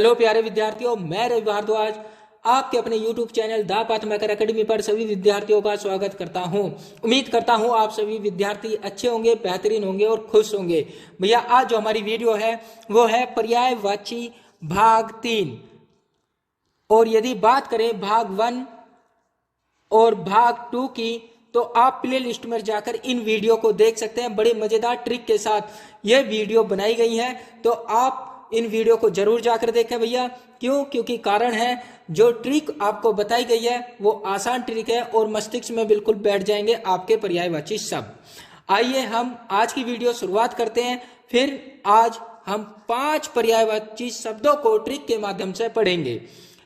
Hello प्यारे विद्यार्थियों, मैं रवि भारद्वाज आपके अपने YouTube channel the path maker academy पर सभी विद्यार्थियों का स्वागत करता हूं। उम्मीद करता हूं आप सभी विद्यार्थी अच्छे होंगे, बेहतरीन होंगे और खुश होंगे। भैया आज जो हमारी वीडियो है वो है पर्यायवाची भाग 3। और यदि बात करें भाग 1 और भाग 2 की, तो आप प्ले लिस्ट में जाकर इन वीडियो को देख सकते हैं। बड़े मजेदार ट्रिक के साथ ये वीडियो बनाई गई है, तो आप इन वीडियो को जरूर जाकर देखें भैया। क्यों? क्योंकि कारण है जो ट्रिक आपको बताई गई है वो आसान ट्रिक है और मस्तिष्क में बिल्कुल बैठ जाएंगे आपके पर्यायवाची शब्द। आइए हम आज की वीडियो शुरुआत करते हैं। फिर आज हम 5 पर्यायवाची शब्दों को ट्रिक के माध्यम से पढ़ेंगे।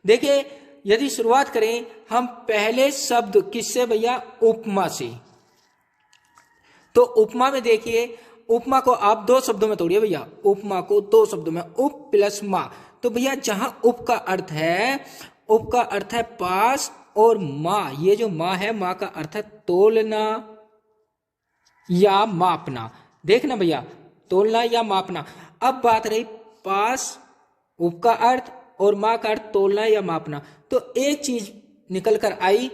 देखिए, यदि शुरुआत करें हम पहले शब्द किससे भैया? उपमा से। तो उपमा में देखिए, उपमा को आप 2 शब्दों में तोड़िए भैया। उपमा को 2 शब्दों में, उप प्लस मा। तो भैया जहां उप का अर्थ है पास, और माँ, ये जो माँ है, माँ का अर्थ है तोलना या मापना। देखना भैया, तोलना या मापना। अब बात रही पास, उप का अर्थ, और माँ का अर्थ तोलना या मापना। तो एक चीज निकल कर आई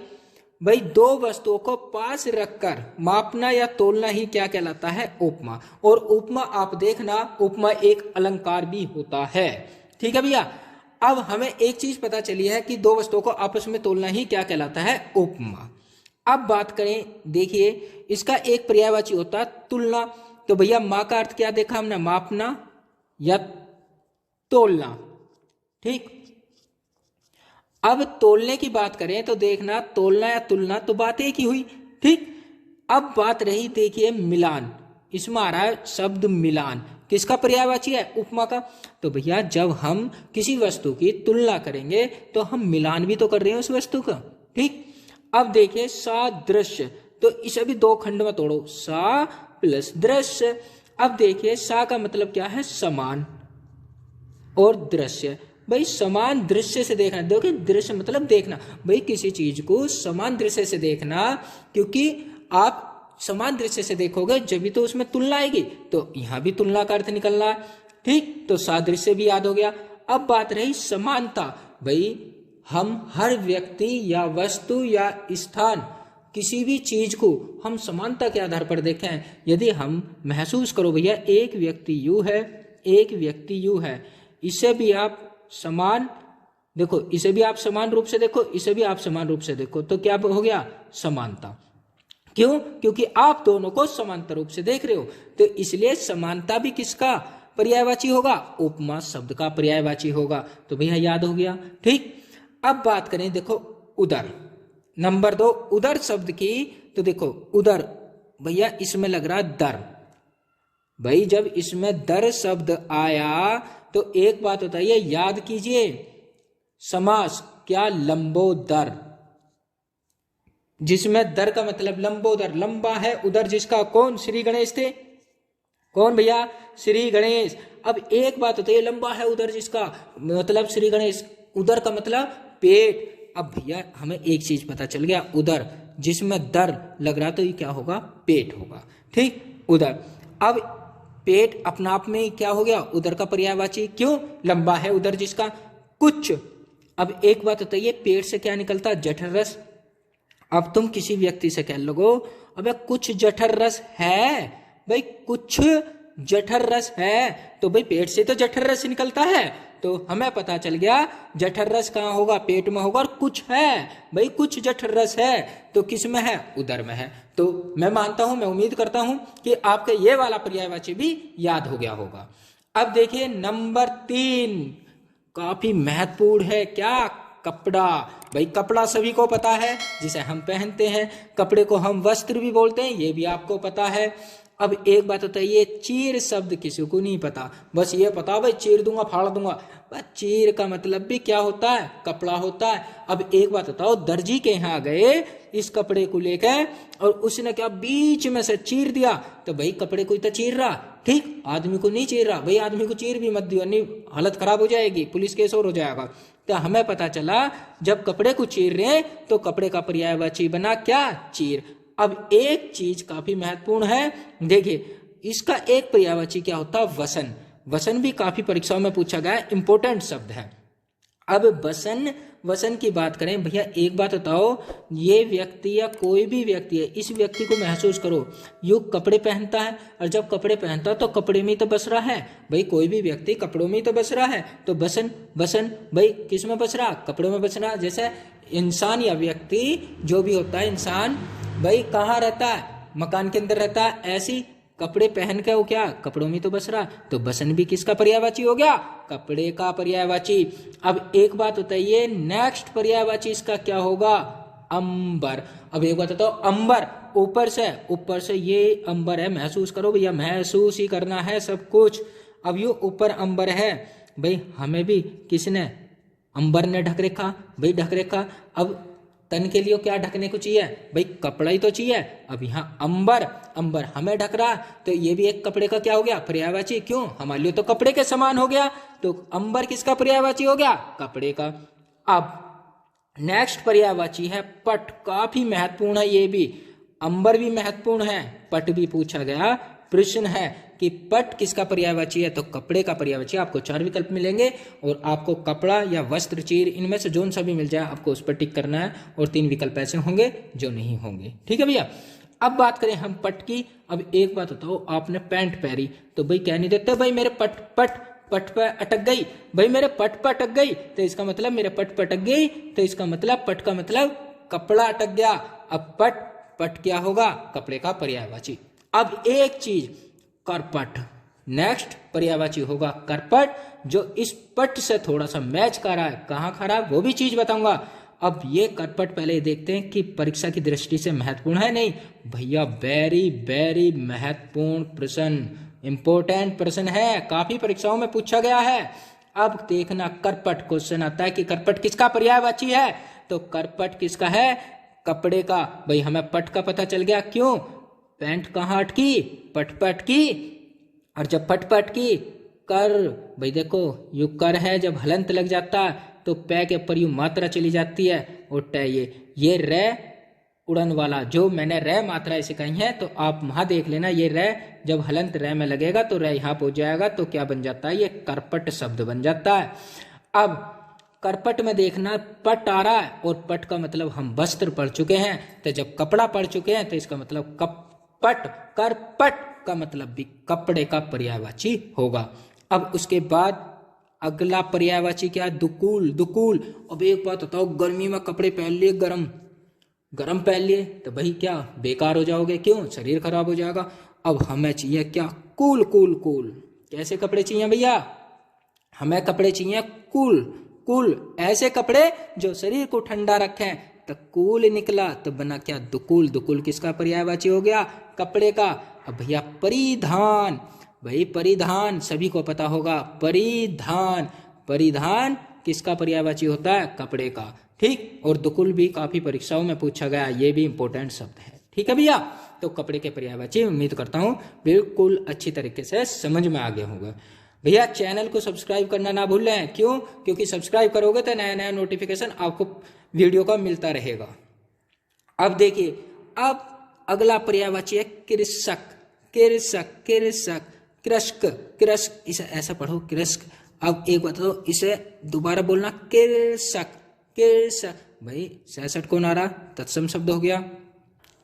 भाई, 2 वस्तुओं को पास रखकर मापना या तोलना ही क्या कहलाता है? उपमा। और उपमा आप देखना, उपमा एक अलंकार भी होता है। ठीक है भैया। अब हमें एक चीज पता चली है कि 2 वस्तुओं को आपस में तोलना ही क्या कहलाता है? उपमा। अब बात करें, देखिए इसका एक पर्यायवाची होता है तुलना। तो भैया माँ का अर्थ क्या देखा हमने? मापना या तोलना। ठीक। अब तोलने की बात करें तो देखना, तोलना या तुलना तो बात एक ही हुई। ठीक। अब बात रही, देखिए मिलान। इसमें आ रहा है शब्द मिलान। किसका पर्यायवाची है? उपमा का। तो भैया जब हम किसी वस्तु की तुलना करेंगे तो हम मिलान भी तो कर रहे हैं उस वस्तु का। ठीक। अब देखिए सादृश्य। तो इसे भी 2 खंड में तोड़ो, सा प्लस दृश्य। अब देखिए सा का मतलब क्या है? समान, और दृश्य भाई समान दृश्य से देखना। देखिए दृश्य मतलब देखना, भाई किसी चीज को समान दृश्य से देखना, क्योंकि आप समान दृश्य से देखोगे जब भी तो उसमें तुलना आएगी। तो यहां भी तुलना का अर्थ निकलना। ठीक। तो सादृश्य भी याद हो गया। अब बात रही समानता। भाई हम हर व्यक्ति या वस्तु या स्थान, किसी भी चीज को हम समानता के आधार पर देखें। यदि हम महसूस करो भैया, एक व्यक्ति यूं है, एक व्यक्ति यूं है, इसे भी आप समान देखो, इसे भी आप समान रूप से देखो, इसे भी आप समान रूप से देखो, तो क्या हो गया? समानता। क्यों? क्योंकि आप दोनों को समांतर रूप से देख रहे हो। तो इसलिए समानता भी किसका पर्यायवाची होगा? उपमा शब्द का पर्यायवाची होगा। तो भैया याद हो गया। ठीक। अब बात करें, देखो उदर, नंबर 2 उदर शब्द की। तो देखो उदर भैया इसमें लग रहा दर। भाई जब इसमें दर शब्द आया तो एक बात बताइए, याद कीजिए समास क्या? लंबोदर, जिसमें दर का मतलब लंबोदर, लंबा है उदर जिसका। कौन? श्री गणेश थे। कौन भैया? श्री गणेश। अब एक बात बताइए, लंबा है उदर जिसका, मतलब श्री गणेश। उदर का मतलब पेट। अब भैया हमें एक चीज पता चल गया, उदर जिसमें दर लग रहा तो ये क्या होगा? पेट होगा। ठीक। उदर। अब पेट अपना आप में क्या हो गया? उदर का पर्यायवाची। क्यों? लंबा है उदर जिसका। कुछ। अब एक बात बताइए, पेट से क्या निकलता? जठर रस। अब तुम किसी व्यक्ति से कह लगो, अबे कुछ जठर रस है। भाई कुछ जठर रस है, तो भाई पेट से तो जठर रस निकलता है। तो हमें पता चल गया जठर रस कहाँ होगा? पेट में होगा। और कुछ है, भाई कुछ जठर रस है, तो किस में है? उदर में है। तो मैं मानता हूं, मैं उम्मीद करता हूं कि आपके ये वाला पर्यायवाची भी याद हो गया होगा। अब देखिए नंबर 3 काफी महत्वपूर्ण है। क्या? कपड़ा। भाई कपड़ा सभी को पता है, जिसे हम पहनते हैं। कपड़े को हम वस्त्र भी बोलते हैं, ये भी आपको पता है। अब एक बात बताइए, चीर शब्द किसी को नहीं पता। बस ये पता भाई चीर दूंगा, फाड़ दूंगा। बस चीर का मतलब भी क्या होता है? कपड़ा होता है। अब एक बात बताओ, दर्जी के यहाँ गए इस कपड़े को लेकर, और उसने क्या बीच में से चीर दिया, तो भाई कपड़े को ही तो चीर रहा। ठीक। आदमी को नहीं चीर रहा। भाई आदमी को चीर भी मत दियो, नहीं हालत खराब हो जाएगी, पुलिस केस और हो जाएगा। तो हमें पता चला जब कपड़े को चीर रहे हैं तो कपड़े का पर्यायवाची बना क्या? चीर। अब एक चीज काफी महत्वपूर्ण है, देखिए इसका एक पर्यायवाची क्या होता है? वसन। वसन भी काफी परीक्षाओं में पूछा गया है, इंपॉर्टेंट शब्द है। अब वसन वसन की बात करें भैया, एक बात बताओ, ये व्यक्ति या कोई भी व्यक्ति है, इस व्यक्ति को महसूस करो, यो कपड़े पहनता है, और जब कपड़े पहनता है तो कपड़े में ही तो बस रहा है भाई, कोई भी व्यक्ति कपड़ों में ही तो बस रहा है, तो वसन वसन भाई किस में बस रहा, कपड़ों में बस रहा। जैसे इंसान या व्यक्ति जो भी होता है, इंसान भाई कहाँ रहता है, मकान के अंदर रहता है, ऐसी कपड़े पहन के वो क्या कपड़ों में तो बस रहा, तो बसन भी किसका पर्यायवाची हो गया, कपड़े का पर्यायवाची। अब एक बात बताइए, नेक्स्ट पर्यायवाची इसका क्या होगा, अंबर। अब एक बात बताओ, अंबर ऊपर से ये अंबर है, महसूस करो भैया, महसूस ही करना है सब कुछ। अब ये ऊपर अंबर है भाई, हमें भी किसने, अंबर ने ढक रखा भाई, ढक रखा। अब तन के लिए क्या ढकने को चाहिए भाई, कपड़ा ही तो चाहिए। अब यहाँ अंबर, अंबर हमें ढक रहा, तो ये भी एक कपड़े का क्या हो गया, पर्यायवाची। क्यों, हमारे लिए तो कपड़े के समान हो गया, तो अंबर किसका पर्यायवाची हो गया, कपड़े का। अब नेक्स्ट पर्यायवाची है पट, काफी महत्वपूर्ण है ये भी, अंबर भी महत्वपूर्ण है, पट भी पूछा गया प्रश्न है कि पट किसका पर्यायवाची है, तो कपड़े का पर्यायवाची। आपको 4 विकल्प मिलेंगे और आपको कपड़ा या वस्त्र, चीर, इनमें से जोन सा भी मिल जाए आपको उस पर टिक करना है, और 3 विकल्प ऐसे होंगे जो नहीं होंगे, ठीक है भैया। अब बात करें हम पट की। अब एक बात बताओ, आपने पैंट पहनी तो भाई कह नहीं देते भाई मेरे पट पे अटक गई, भाई मेरे पट पे अटक गई, तो इसका मतलब मेरे पट पे अटक गई, तो इसका मतलब पट का मतलब कपड़ा अटक गया। अब पट क्या होगा, कपड़े का पर्यायवाची। अब एक चीज, करपट, नेक्स्ट पर्यायवाची होगा करपट, जो इस पट से थोड़ा सा मैच कर रहा है, कहाँ खड़ा वो भी चीज बताऊंगा। अब ये करपट पहले देखते हैं कि परीक्षा की दृष्टि से महत्वपूर्ण है नहीं भैया, वेरी वेरी महत्वपूर्ण प्रश्न, इंपॉर्टेंट प्रश्न है, काफी परीक्षाओं में पूछा गया है। अब देखना, करपट क्वेश्चन आता है कि करपट किसका पर्यायवाची है, तो करपट किसका है, कपड़े का। भाई हमें पट का पता चल गया, क्यों, पैंट कहाँ अटकी, पट पे अटकी, और जब पट पे अटकी, कर, भाई देखो यू कर है, जब हलंत लग जाता तो पै के ऊपर यू मात्रा चली जाती है, और टै ये रे उड़न वाला, जो मैंने रे मात्रा सिखाई है, तो आप वहां देख लेना, ये रे जब हलंत रे में लगेगा तो रे यहाँ पहुंच जाएगा, तो क्या बन जाता है, ये करपट शब्द बन जाता है। अब करपट में देखना, पट आ रहा है, और पट का मतलब हम वस्त्र पढ़ चुके हैं, तो जब कपड़ा पढ़ चुके हैं तो इसका मतलब कपट, करपट का मतलब भी कपड़े का पर्यायवाची होगा। अब उसके बाद अगला पर्यायवाची क्या, दुकूल, दुकूल। अब एक बात बताओ, गर्मी में कपड़े पहन लिए, गरम पहन लिए, तो भाई क्या बेकार हो जाओगे, क्यों, शरीर खराब हो जाएगा। अब हमें चाहिए क्या, कूल, कूल, कूल। कैसे कपड़े चाहिए भैया, हमें कपड़े चाहिए कूल, कूल, ऐसे कपड़े जो शरीर को ठंडा रखें, तो कूल निकला, तो बना क्या, दुकूल। दुकूल किसका पर्यायवाची हो गया, कपड़े का। अब भैया परिधान, भाई परिधान सभी को पता होगा, परिधान, परिधान किसका पर्यायवाची होता है, कपड़े का, ठीक। और दुकुल भी काफी परीक्षाओं में पूछा गया, ये भी इंपॉर्टेंट शब्द है, ठीक है भैया। तो कपड़े के पर्यायवाची उम्मीद करता हूँ बिल्कुल अच्छी तरीके से समझ में आ गया होगा। भैया चैनल को सब्सक्राइब करना ना भूलें, क्यों, क्योंकि सब्सक्राइब करोगे तो नया नया नोटिफिकेशन आपको वीडियो का मिलता रहेगा। अब देखिए, अब अगला पर्यायवाची है कृषक, कृषक, कृषक, कृषक, कृषक, इसे ऐसा पढ़ो कृषक। अब एक बात तो इसे दोबारा बोलना, कृषक, कृषक। भाई 66 कौन आ रहा, तत्सम शब्द हो गया,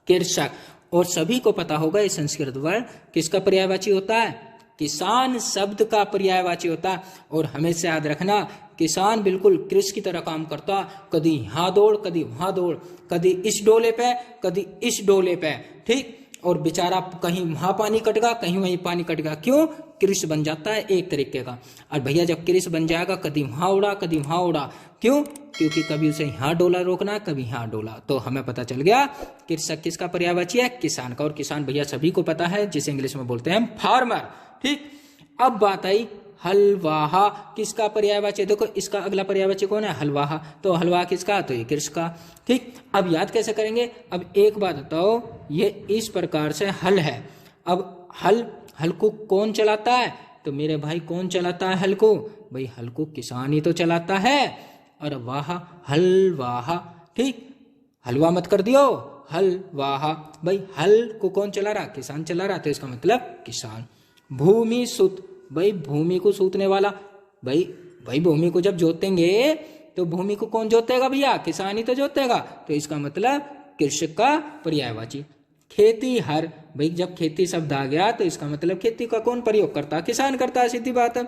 कृषक। और सभी को पता होगा ये संस्कृत वर्ड किसका पर्यायवाची होता है, किसान शब्द का पर्यायवाची होता है। और हमेशा याद रखना, किसान बिल्कुल कृषि की तरह काम करता, कभी यहाँ दौड़, कभी वहां दौड़, कभी इस डोले पे, कभी इस डोले पे, ठीक। और बेचारा कहीं वहां पानी कट गया, कहीं वहीं पानी कट गया, क्यों, कृषि बन जाता है एक तरीके का। और भैया जब कृषि बन जाएगा, कभी वहां उड़ा, कभी वहां उड़ा, क्यों, क्योंकि कभी उसे यहाँ डोला रोकना, कभी यहाँ डोला। तो हमें पता चल गया कृषक किसका पर्यायवाची है, किसान का। और किसान भैया सभी को पता है, जिसे इंग्लिश में बोलते हैं फार्मर, ठीक। अब बात आई हलवाहा, किसका पर्यायवाची, देखो इसका अगला पर्यायवाची कौन है, हलवाहा। तो हलवा किसका, तो ये कृषि का, ठीक। अब याद कैसे करेंगे, अब एक बात बताओ, ये इस प्रकार से हल है। अब हल को कौन चलाता है, तो मेरे भाई कौन चलाता है हल को, भाई हल को किसान ही तो चलाता है। और वाहा, हलवाहा, ठीक, हलवा मत कर दियो, हलवाहा। भाई हल को कौन चला रहा, किसान चला रहा, तो इसका मतलब किसान। भूमि सुत, भाई भूमि को सूतने वाला। भाई भूमि को जब जोतेंगे तो भूमि को कौन जोतेगा भैया? किसान ही तो जोतेगा। तो इसका मतलब कृषक का पर्यायवाची। खेती हर, भाई जब खेती शब्द आ गया तो इसका मतलब खेती का कौन प्रयोग करता है? किसान करता है, सीधी बात है।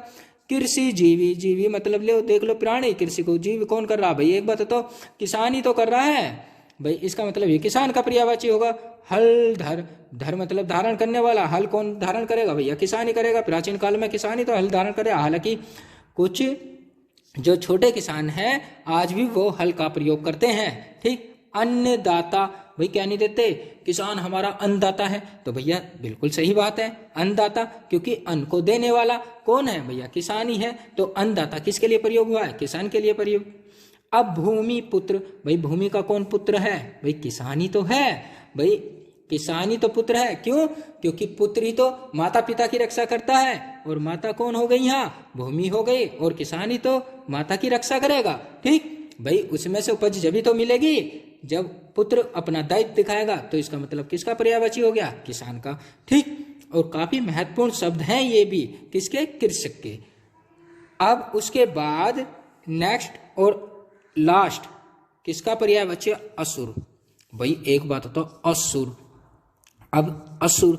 कृषि जीवी, जीवी मतलब ले देख लो प्राणी, कृषि को जीव कौन कर रहा है? भाई एक बात तो किसान ही तो कर रहा है। भाई इसका मतलब ये किसान का पर्यायवाची होगा। हल धर, धर मतलब धारण करने वाला। हल कौन धारण करेगा भैया? किसान ही करेगा। प्राचीन काल में किसान ही तो हल धारण करेगा। हालांकि कुछ जो छोटे किसान हैं आज भी वो हल का प्रयोग करते हैं। ठीक। अन्नदाता, भाई क्या नहीं देते? किसान हमारा अन्नदाता है। तो भैया बिल्कुल सही बात है, अन्नदाता, क्योंकि अन्न को देने वाला कौन है भैया? किसान ही है। तो अन्नदाता किसके लिए प्रयोग हुआ है? किसान के लिए प्रयोग। अब भूमि पुत्र, भाई भूमि का कौन पुत्र है? भाई किसान ही तो है। भाई किसान ही तो पुत्र है। क्यों? क्योंकि पुत्र ही तो माता पिता की रक्षा करता है, और माता कौन हो गई? यहाँ भूमि हो गई, और किसान ही तो माता की रक्षा करेगा। ठीक। भाई उसमें से उपज जब ही तो मिलेगी जब पुत्र अपना दायित्व दिखाएगा। तो इसका मतलब किसका पर्यायवाची हो गया? किसान का। ठीक। और काफी महत्वपूर्ण शब्द हैं ये भी, किसके? कृषक के। अब उसके बाद नेक्स्ट और लास्ट किसका पर्यायवाची? असुर। भाई एक बात तो असुर। अब असुर,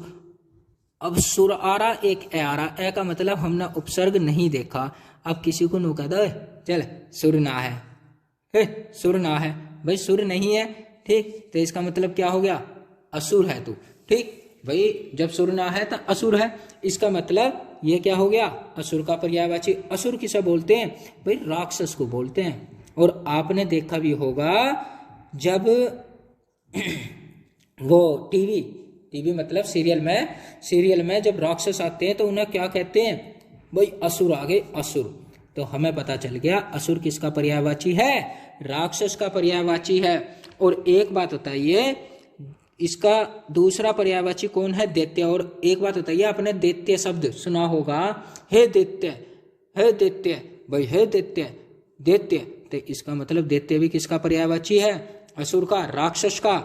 अब सुर आ रहा, एक ए आ रहा। ए का मतलब हमने उपसर्ग नहीं देखा। अब किसी को नु कह दो चल सुर ना है, सुर ना है। भाई सुर नहीं है, ठीक, तो इसका मतलब क्या हो गया? असुर है तू। ठीक। भाई जब सुर ना है तो असुर है, इसका मतलब ये क्या हो गया? असुर का पर्यायवाची। असुर किसे बोलते हैं? भाई राक्षस को बोलते हैं। और आपने देखा भी होगा जब वो टीवी मतलब सीरियल में जब राक्षस आते हैं तो उन्हें क्या कहते हैं? भाई असुर आ गए, असुर। तो हमें पता चल गया असुर किसका पर्यायवाची है? राक्षस का पर्यायवाची है। और एक बात बताइए, इसका दूसरा पर्यायवाची कौन है? दैत्य। और एक बात बताइए, आपने दैत्य शब्द सुना होगा, हे दैत्य, हे दैत्य, भाई हे दैत्य, दैत्य। तो इसका मतलब दैत्य भी किसका पर्यायवाची है? असुर का, राक्षस का।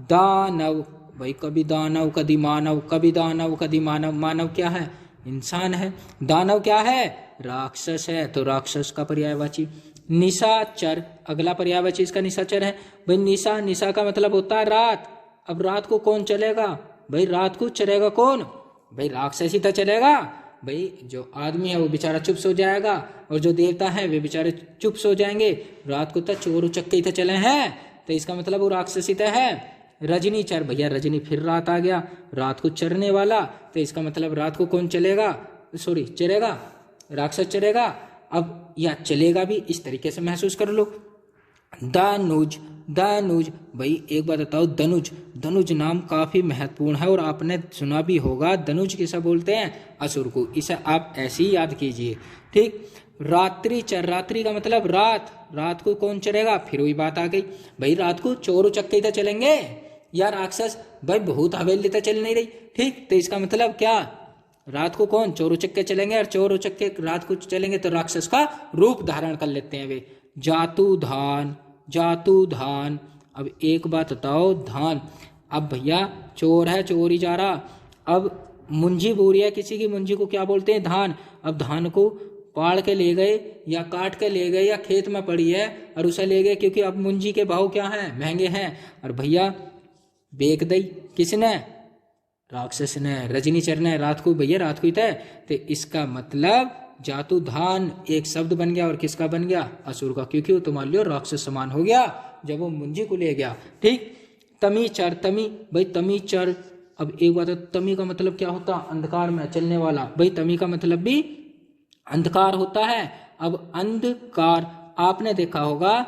दानव, भाई कभी दानव कभी मानव, कभी दानव कभी मानव। मानव क्या है? इंसान है। दानव क्या है? राक्षस है। तो राक्षस का पर्यायवाची। निशाचर, अगला पर्यायवाची इसका निशाचर है। भाई निशा का मतलब होता है रात। अब रात को कौन चलेगा? भाई रात को चलेगा कौन? भाई राक्षस ही तो चलेगा। भाई जो आदमी है वो बेचारा चुप सो जाएगा, और जो देवता है वे बेचारे चुप सो जाएंगे। रात को तो चोर उचक्के ही तो चले हैं, तो इसका मतलब वो राक्षस ही तो है। रजनी चर, भैया रजनी फिर रात आ गया, रात को चरने वाला। तो इसका मतलब रात को कौन चलेगा? सॉरी चलेगा, राक्षस चलेगा। अब या चलेगा भी, इस तरीके से महसूस कर लो। दानुज, दानुज, भाई एक बात बताओ, धनुज, धनुज नाम काफी महत्वपूर्ण है और आपने सुना भी होगा। धनुज किसे बोलते हैं? असुर को। इसे आप ऐसे ही याद कीजिए। ठीक। रात्रि चर, रात्रि का मतलब रात। रात को कौन चलेगा? फिर वही बात आ गई, भाई रात को चोर उचक्के तो चलेंगे या राक्षस? भाई बहुत हवेली तो चल नहीं रही। ठीक। तो इसका मतलब क्या? रात को कौन? चोर उचक्के चलेंगे, और चोर उचक्के रात को चलेंगे तो राक्षस का रूप धारण कर लेते हैं वे। जातु धान, जातु धान। अब एक बात बताओ, धान, अब भैया चोर है, चोर ही जा रहा। अब मुंजी बोरी है किसी की, मुंजी को क्या बोलते हैं? धान। अब धान को पाड़ के ले गए या काट के ले गए या खेत में पड़ी है और उसे ले गए, क्योंकि अब मुंजी के भाव क्या हैं? महंगे हैं। और भैया बेच दी किसने? राक्षस ने, रजनीचर ने। रात को, भैया रात को ही था। तो इसका मतलब जातु धान एक शब्द बन गया, और किसका बन गया? असुर का, क्योंकि वो तो मान लो राक्षस समान हो गया जब वो मुंजी को ले गया। ठीक। तमी चर, तमी, भाई तमी चर। अब एक बात है, तमी का मतलब क्या होता? अंधकार में चलने वाला। भाई तमी का मतलब भी अंधकार होता है। अब अंधकार आपने देखा होगा,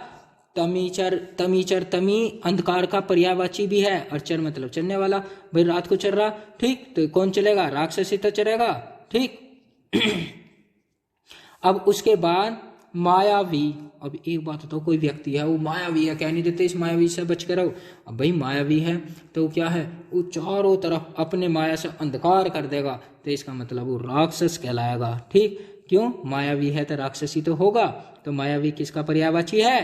तमीचर, तमीचर, तमी अंधकार का पर्यायवाची भी है, और चर मतलब चलने वाला। भाई रात को चल रहा। ठीक। तो कौन चलेगा? राक्षस ही तो चलेगा। ठीक। अब उसके बाद मायावी। अब एक बात तो कोई व्यक्ति है वो मायावी है, क्या नहीं देते इस मायावी से बच कर रहो। अब भाई मायावी है तो क्या है? वो चारों तरफ अपने माया से अंधकार कर देगा, तो इसका मतलब वो राक्षस कहलाएगा। ठीक। क्यों? मायावी है तो राक्षसी तो होगा। तो मायावी किसका पर्यायवाची है?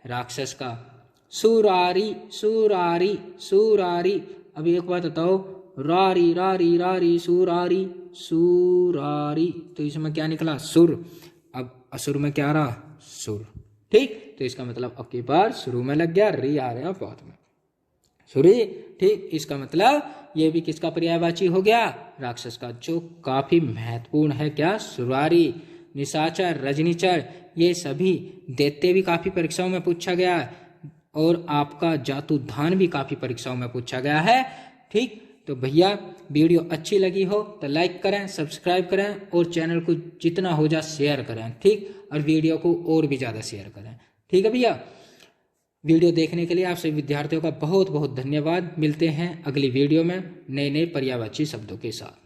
राक्षस का। सुरारी, सुरारी, सुरारी। अब एक बात बताओ, रारी रारी रारी सुरारी सुरारी, तो इसमें क्या निकला सुर। अब असुर में क्या रहा सुर, ठीक। तो इसका मतलब अब की बार शुरू में लग गया, री आ रहे हैं बाद में, सुरी, ठीक। इसका मतलब ये भी किसका पर्यायवाची हो गया, राक्षस का, जो काफी महत्वपूर्ण है। क्या, सुरारी, निशाचर, रजनीचर, ये सभी दैत्य भी काफी परीक्षाओं में पूछा गया है, और आपका जातुधान भी काफी परीक्षाओं में पूछा गया है, ठीक। तो भैया वीडियो अच्छी लगी हो तो लाइक करें, सब्सक्राइब करें, और चैनल को जितना हो जा शेयर करें, ठीक। और वीडियो को और भी ज़्यादा शेयर करें, ठीक है भैया। वीडियो देखने के लिए आप सभी विद्यार्थियों का बहुत बहुत धन्यवाद। मिलते हैं अगली वीडियो में नए नए पर्यायवाची शब्दों के साथ।